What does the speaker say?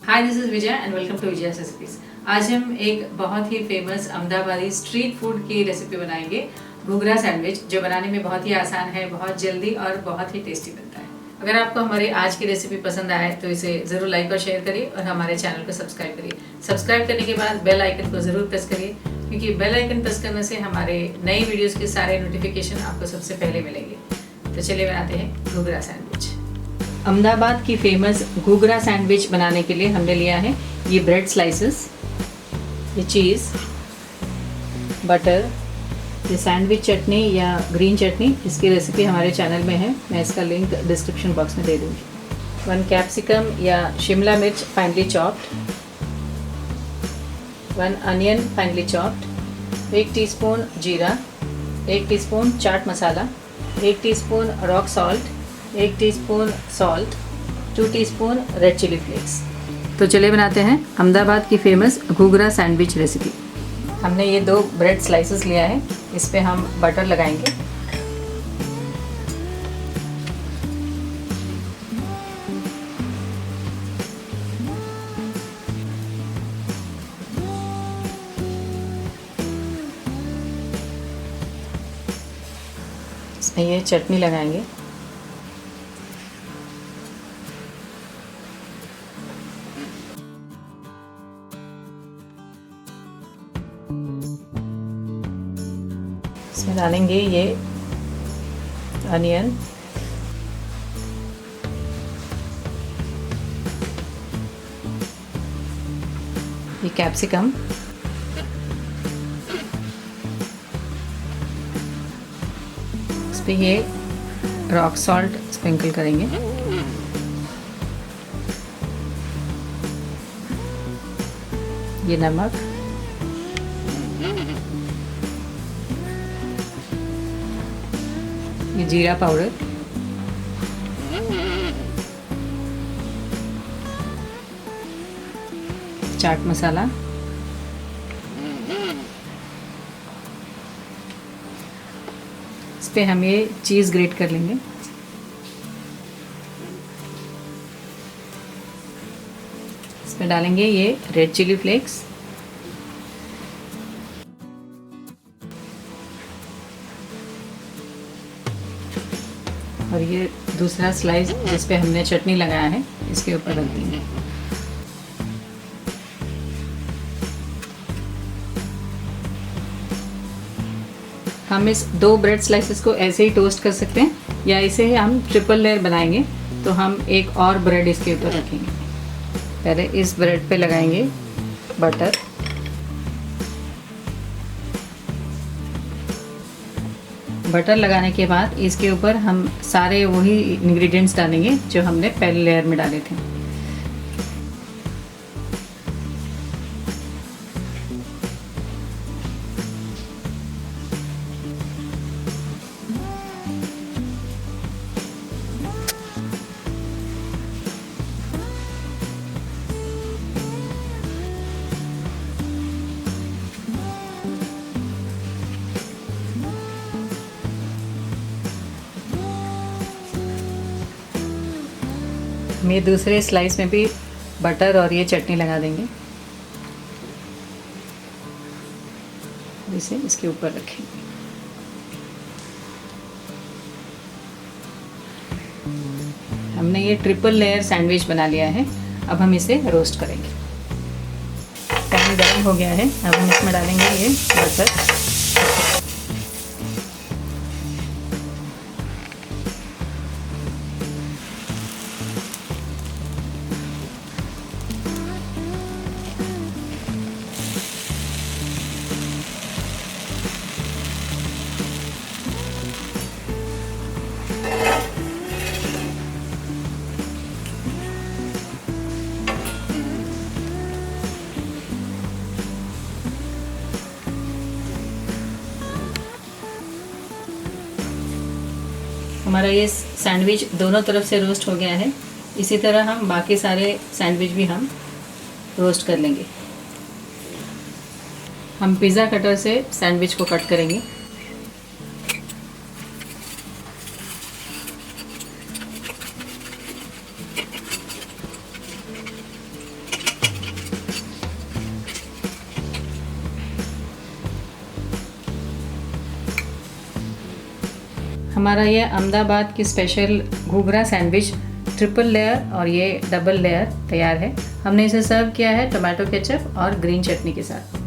Hi, this is Vijay and welcome to Vijay recipes. आज हम एक बहुत ही फेमस अहमदाबादी स्ट्रीट फूड की रेसिपी बनाएंगे, घूघरा सैंडविच, जो बनाने में बहुत ही आसान है, बहुत जल्दी और बहुत ही टेस्टी बनता है। अगर आपको हमारी आज की रेसिपी पसंद आए तो इसे ज़रूर लाइक और शेयर करिए और हमारे चैनल को सब्सक्राइब करिए। सब्सक्राइब करने के बाद बेल आइकन को ज़रूर प्रेस करिए, क्योंकि बेल आइकन प्रेस करने से हमारे नई वीडियोज़ के सारे नोटिफिकेशन आपको सबसे पहले मिलेंगे। तो चलिए बनाते हैं घूघरा सैंडविच। अहमदाबाद की फेमस घूघरा सैंडविच बनाने के लिए हमने लिया है ये ब्रेड स्लाइसेस, ये चीज़, बटर, ये सैंडविच चटनी या ग्रीन चटनी। इसकी रेसिपी हमारे चैनल में है, मैं इसका लिंक डिस्क्रिप्शन बॉक्स में दे दूँगी। 1 कैप्सिकम या शिमला मिर्च finely chopped, 1 onion finely chopped, 1 teaspoon jeera, 1 teaspoon chaat masala, 1 teaspoon rock salt, 1 teaspoon salt, 2 teaspoon red chilli flakes. तो चलिए बनाते हैं अहमदाबाद की फेमस घूघरा सैंडविच रेसिपी। हमने ये 2 ब्रेड स्लाइसेस लिया है, इस पे हम बटर लगाएंगे। इसमें ये चटनी लगाएंगे। इसमें डालेंगे ये अनियन, ये कैप्सिकम, इस पे ये रॉक सॉल्ट स्प्रिंकल करेंगे, ये नमक, ये जीरा पाउडर, चाट मसाला, इस पे हम ये चीज़ ग्रेट कर लेंगे। इसमें डालेंगे ये रेड चिली फ्लेक्स, और ये दूसरा स्लाइस जिस पे हमने चटनी लगाया है इसके ऊपर रख देंगे। हम इस 2 ब्रेड स्लाइसेस को ऐसे ही टोस्ट कर सकते हैं, या इसे ही हम ट्रिपल लेयर बनाएंगे तो हम एक और ब्रेड इसके ऊपर रखेंगे। पहले इस ब्रेड पे लगाएंगे बटर, बटर लगाने के बाद इसके ऊपर हम सारे वही इंग्रेडिएंट्स डालेंगे जो हमने पहले लेयर में डाले थे। हम ये दूसरे स्लाइस में भी बटर और ये चटनी लगा देंगे, इसे इसके ऊपर रखेंगे। हमने ये ट्रिपल लेयर सैंडविच बना लिया है। अब हम इसे रोस्ट करेंगे। पैन गर्म हो गया है, अब हम इसमें डालेंगे ये बटर, हमारा ये सैंडविच दोनों तरफ से रोस्ट हो गया है। इसी तरह हम बाकी सारे सैंडविच भी हम रोस्ट कर लेंगे। हम पिज़्ज़ा कटर से सैंडविच को कट करेंगे। हमारा ये अहमदाबाद की special ghughra sandwich triple layer और ये डबल लेयर तैयार है। हमने इसे सर्व किया है टोमेटो केचप और ग्रीन चटनी के साथ।